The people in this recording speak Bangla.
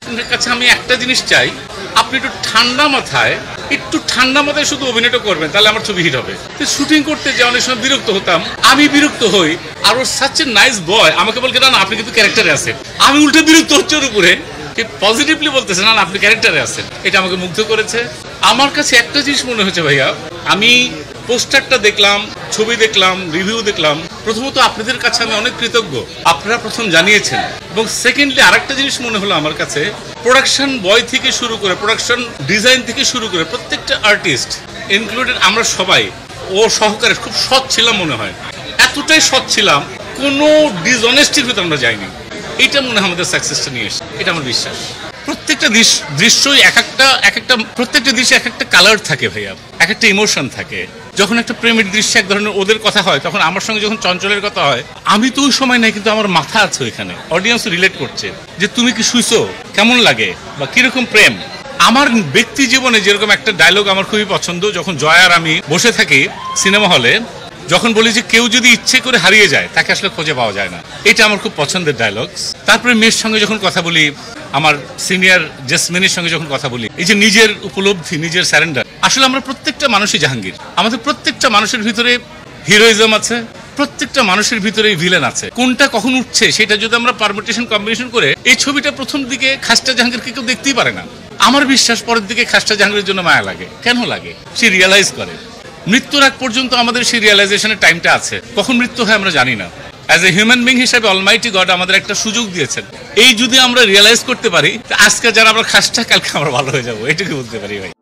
আপনার কাছে আমি একটা জিনিস চাই, আপনি একটু ঠান্ডা মাথায় শুধু অভিনয়টা করবেন, তাহলে আমার ছবি হিট হবে। শুটিং করতে যে অনেক সময় বিরক্ত হতাম, আমি বিরক্ত হই, আর ওর সাচ এ নাইস বয় আমাকে বলকে না আপনি কিন্তু ক্যারেক্টারে আছেন। আমি উল্টে বিরক্ত হচ্ছে ওর উপরে, পজিটিভলি বলতেছে না আপনি ক্যারেক্টারে আছেন। এটা আমাকে মুগ্ধ করেছে। আমার কাছে একটা জিনিস মনে হচ্ছে ভাইয়া, আমি পোস্টারটা দেখলাম, ছবি দেখলাম, রিভিউ দেখলাম, প্রথমত আপনাদের কাছে আমি অনেক কৃতজ্ঞ, আপনারা প্রথম জানিয়েছেন। এবং সেকেন্ডলি আরেকটা জিনিস মনে হলো আমার কাছে, প্রোডাকশন বয় থেকে শুরু করে, প্রোডাকশন ডিজাইন থেকে শুরু করে প্রত্যেকটা আর্টিস্ট ইনক্লুডেড আমরা সবাই ও সহকারে খুব সৎ ছিলাম মনে হয়। এতটাই সৎ ছিলাম, কোনো ডিসঅনেস্টির ভিতরে আমরা যাইনি। এটা মনে হয় আমাদের সাকসেসটা নিয়ে এসেছে, এটা আমার বিশ্বাস। প্রত্যেকটা দৃশ্যই প্রত্যেকটা দৃশ্যে এক একটা কালার থাকে ভাইয়া, এক একটা ইমোশন থাকে। যখন একটা প্রেমের দৃশ্যে এক ধরনের ওদের কথা হয়, তখন আমার সঙ্গে যখন চঞ্চলের কথা হয়, আমি তো ওই সময় নাই, কিন্তু আমার মাথা আছে ওইখানে, অডিয়েন্স রিলেট করছে যে তুমি কি শুইছো, কেমন লাগে বা কিরকম প্রেম। আমার ব্যক্তি জীবনে যেরকম একটা ডায়লগ আমার খুবই পছন্দ, যখন জয় আর আমি বসে থাকি সিনেমা হলে, যখন বলি যে কেউ যদি ইচ্ছে করে হারিয়ে যায় তাকে আসলে খুঁজে পাওয়া যায় না, এটা আমার খুব পছন্দের ডায়লগ। তারপরে মেয়ের সঙ্গে যখন কথা বলি, আমার সিনিয়র জেসমিনের সঙ্গে যখন কথা বলি, এই যে নিজের উপলব্ধি, নিজের স্যারেন্ডার। আসলে আমরা প্রত্যেকটা মানুষই জাহাঙ্গীর, আমাদের প্রত্যেকটা মানুষের ভিতরে হিরোইজম আছে, প্রত্যেকটা মানুষের ভিতরে ভিলেন আছে। কোনটা কখন উঠছে সেটা যদি আমরা পারমিটেশন কম্বিনেশন করে, এই ছবিটা প্রথম দিকে খাস্টা জাহাঙ্গীরকে কেউ দেখতেই পারে না। আমার বিশ্বাস পরের দিকে খাস্টা জাহাঙ্গীরের জন্য মায়া লাগে। কেন লাগে? সে রিয়েলাইজ করে। মৃত্যুর আগ পর্যন্ত আমাদের সেই রিয়েলাইজেশনের টাইমটা আছে, কখন মৃত্যু হয় আমরা জানি না। অ্যাজ এ হিউম্যান বিং হিসাবে অলমাইটি গড আমাদের একটা সুযোগ দিয়েছেন, এই যদি আমরা রিয়েলাইজ করতে পারি, আজকে যারা আমরা খাসটা, কালকে আমরা ভালো হয়ে যাবো, এটুকু বলতে পারি ভাই।